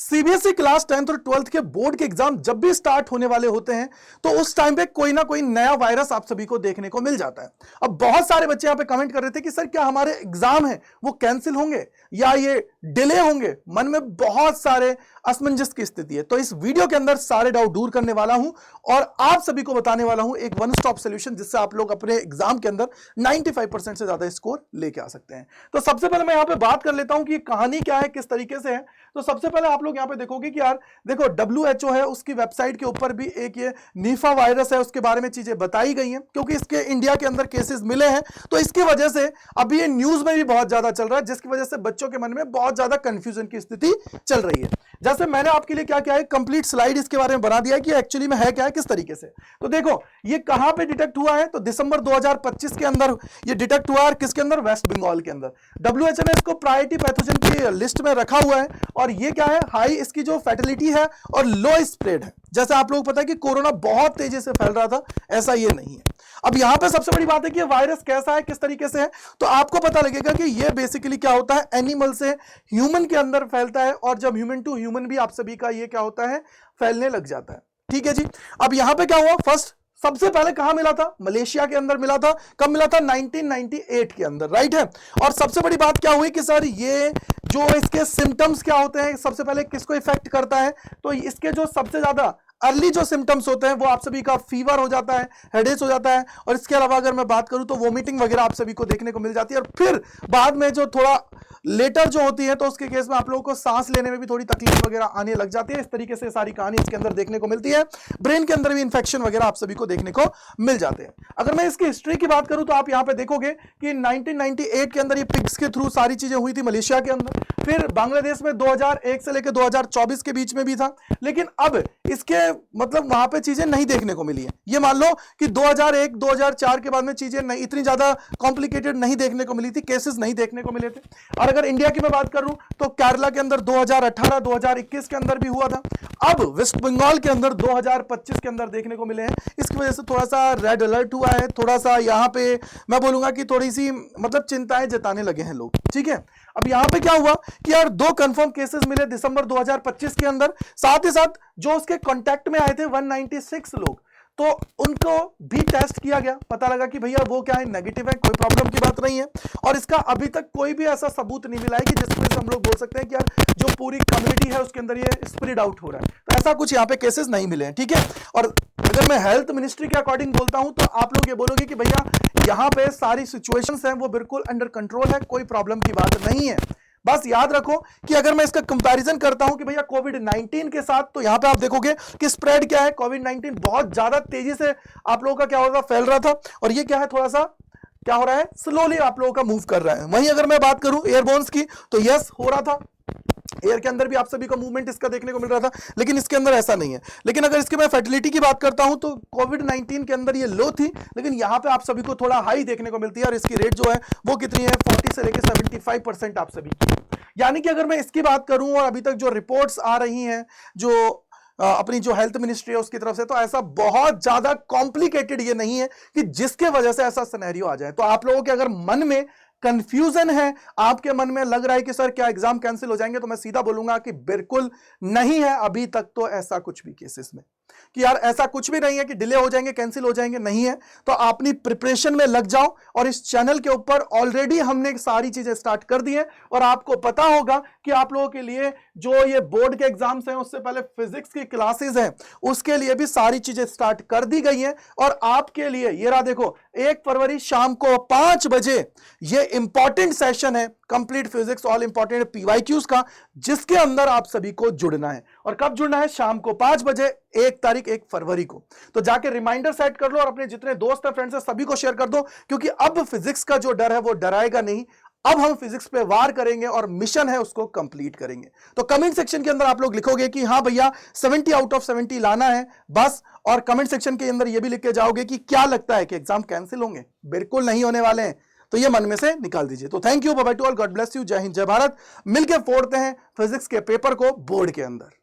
CBSE class 10th और 12th के board के एग्जाम जब भी स्टार्ट होने वाले होते हैं तो उस टाइम पे कोई ना कोई नया वायरस आप सभी को देखने को मिल जाता है। अब बहुत सारे बच्चे यहां पे कमेंट कर रहे थे कि सर क्या हमारे एग्जाम है वो कैंसिल होंगे या ये डिले होंगे। मन में बहुत सारे असमंजस की स्थिति है, तो इस वीडियो के अंदर सारे डाउट दूर करने वाला हूं और आप सभी को बताने वाला हूं एक वन स्टॉप सोल्यूशन जिससे आप लोग अपने एग्जाम के अंदर 95% से ज्यादा स्कोर लेके आ सकते हैं। तो सबसे पहले मैं यहां पे बात कर लेता हूं कि कहानी क्या है, किस तरीके से है। तो सबसे पहले आप लोग यहां पे देखोगे कि यार देखो WHO है, उसकी वेबसाइट के ऊपर भी एक ये निफा वायरस है, उसके बारे में चीजें बताई गई हैं क्योंकि इसके इंडिया के अंदर केसेस मिले हैं। तो इसकी वजह से अभी ये न्यूज में भी बहुत ज्यादा चल रहा है, जिसकी वजह से बच्चों के मन में बहुत ज्यादा कंफ्यूजन की स्थिति चल रही है। जैसे मैंने आपके लिए क्या क्या है कंप्लीट स्लाइड इसके बारे में बना दिया है कि एक्चुअली में है क्या है, किस तरीके से। तो देखो ये कहां पे डिटेक्ट हुआ है, तो दिसंबर 2025 के अंदर ये डिटेक्ट हुआ है। किसके अंदर? वेस्ट बंगाल के अंदर। WHO ने इसको प्रायोरिटी पैथोजन की लिस्ट में रखा हुआ है और ये क्या है, हाई इसकी जो फैटिलिटी है और लो स्प्रेड है। जैसे आप लोगों को पता है कि कोरोना बहुत तेजी से फैल रहा था, ऐसा ये नहीं है। अब यहां पे सबसे बड़ी बात है कि वायरस कैसा है, किस तरीके से है। तो आपको पता लगेगा कि ये बेसिकली क्या होता है, एनिमल से ह्यूमन के अंदर फैलता है और जब ह्यूमन टू ह्यूमन भी आप सभी का ये क्या होता है, फैलने लग जाता है। ठीक है जी। अब यहां पे क्या हुआ, फर्स्ट सबसे पहले कहां मिला था? मलेशिया के अंदर मिला था। कब मिला था? 1998 के अंदर, राइट है। और सबसे बड़ी बात क्या हुई कि सर ये जो इसके सिम्टम्स क्या होते हैं, सबसे पहले किसको इफेक्ट करता है, तो इसके जो सबसे ज्यादा अर्ली जो सिम्टम्स होते हैं वो आप सभी का फीवर हो जाता है, हेडेक हो जाता है और इसके अलावा अगर मैं बात करूं तो वोमिटिंग वगैरह आप सभी को देखने को मिल जाती है। और फिर बाद में जो थोड़ा लेटर जो होती है तो उसके केस में आप लोगों को सांस लेने में भी थोड़ी तकलीफ वगैरह आने लग जाती है। इस तरीके से सारी कहानी इसके अंदर देखने को मिलती है। ब्रेन के अंदर भी इंफेक्शन वगैरह आप सभी को देखने को मिल जाते हैं। अगर मैं इसकी हिस्ट्री की बात करूं तो आप यहां पे देखोगे कि 1998 के अंदर ये पिग्स के थ्रू सारी चीजें हुई थी मलेशिया के अंदर। फिर बांग्लादेश में 2001 से लेकर 2024 के बीच में भी था, लेकिन अब इसके मतलब वहां पे चीजें नहीं देखने को मिली है। ये मान लो कि 2001 2004 के बाद में चीजें नहीं इतनी ज्यादा कॉम्प्लिकेटेड नहीं देखने को मिली थी, केसेस नहीं देखने को मिले थे। और अगर इंडिया की मैं बात करूं तो केरला के अंदर 2018 2021 के अंदर भी हुआ था। अब वेस्ट बंगाल के अंदर 2025 के अंदर देखने को मिले हैं। इसकी वजह से थोड़ा सा रेड अलर्ट हुआ है, थोड़ा सा यहां पे मैं बोलूंगा कि थोड़ी सी मतलब चिंताएं जताने लगे हैं लोग। ठीक है। अब यहां पे क्या हुआ कि यार 2 कंफर्म केसेस मिले दिसंबर 2025 के अंदर, साथ ही साथ जो उसके कांटेक्ट में आए थे 196 लोग, तो उनको भी टेस्ट किया गया। पता लगा कि भैया वो क्या है, नेगेटिव है, कोई प्रॉब्लम की बात नहीं है। और इसका अभी तक कोई भी ऐसा सबूत नहीं मिला है कि जिसमें से हम लोग बोल सकते हैं कि यार जो पूरी कम्युनिटी है उसके अंदर ये स्प्रेड आउट हो रहा है। तो ऐसा कुछ यहाँ पे केसेस नहीं मिले हैं। ठीक है। और अगर मैं हेल्थ मिनिस्ट्री के अकॉर्डिंग बोलता हूं तो आप लोग ये बोलोगे कि भैया यहाँ पे सारी सिचुएशंस हैं वो बिल्कुल अंडर कंट्रोल है, कोई प्रॉब्लम की बात नहीं है। बस याद रखो कि अगर मैं इसका कंपैरिजन करता हूं कि भैया कोविड-19 के साथ, तो यहां पे आप देखोगे कि स्प्रेड क्या है, कोविड-19 बहुत ज्यादा तेजी से आप लोगों का क्या हो रहा था, फैल रहा था, और ये क्या है, थोड़ा सा क्या हो रहा है, स्लोली आप लोगों का मूव कर रहा है। वहीं अगर मैं बात करूं एयरबोन्स की तो यस हो रहा था, एयर के अंदर भी आप सभी को मूवमेंट इसका देखने को मिल रहा था, लेकिन इसके अंदर ऐसा नहीं है। लेकिन अगर इसके मैं फर्टिलिटी की बात करता हूं तो कोविड-19 के अंदर ये लो थी, लेकिन यहां पे आप सभी को थोड़ा हाई देखने को मिलती है और इसकी रेट जो है वो कितनी है, 40 से लेकर 75% आप सभी की। यानी कि अगर मैं इसकी बात करूं और अभी तक जो रिपोर्ट्स आ रही हैं जो अपनी जो हेल्थ मिनिस्ट्री है उसकी तरफ से, तो ऐसा बहुत ज्यादा कॉम्प्लिकेटेड ये नहीं है कि जिसके वजह से ऐसा सिनेरियो आ जाए। तो आप लोगों के अगर मन में कंफ्यूजन है, आपके मन में लग रहा है कि सर क्या एग्जाम कैंसिल हो जाएंगे, तो मैं सीधा बोलूंगा कि बिल्कुल नहीं है। अभी तक तो ऐसा कुछ भी केसेस में कि यार ऐसा कुछ भी नहीं है कि डिले हो जाएंगे, कैंसिल हो जाएंगे, नहीं है। तो अपनी प्रिपरेशन में लग जाओ और इस चैनल के ऊपर ऑलरेडी हमने सारी चीजें स्टार्ट कर दी है और आपको पता होगा कि आप लोगों के लिए जो ये बोर्ड के एग्जाम्स हैं उससे पहले फिजिक्स की क्लासेस हैं, उसके लिए भी सारी चीजें स्टार्ट कर दी गई हैं। और आपके लिए ये रहा देखो 1 फरवरी शाम को 5 बजे ये इंपॉर्टेंट सेशन है complete physics all important PYQs का, जिसके अंदर आप सभी को जुड़ना है। और कब जुड़ना है? शाम को 5 बजे 1 फरवरी को। तो जाके रिमाइंडर सेट कर लो और अपने जितने दोस्त हैं, फ्रेंड्स हैं, सभी को शेयर कर दो, क्योंकि अब फिजिक्स का जो डर है वो डराएगा नहीं। अब हम फिजिक्स पे वार करेंगे और मिशन है उसको कंप्लीट करेंगे। तो कमेंट सेक्शन के अंदर आप लोग लिखोगे कि हाँ भैया 70 आउट ऑफ 70 लाना है बस, और कमेंट सेक्शन के अंदर ये भी लिख के जाओगे कि क्या लगता है कि एग्जाम कैंसिल होंगे। बिल्कुल नहीं होने वाले हैं, तो ये मन में से निकाल दीजिए। तो thank you, bye bye to all, God bless you, जय हिंद जय भारत। मिलकर फोड़ते हैं फिजिक्स के पेपर को बोर्ड के अंदर।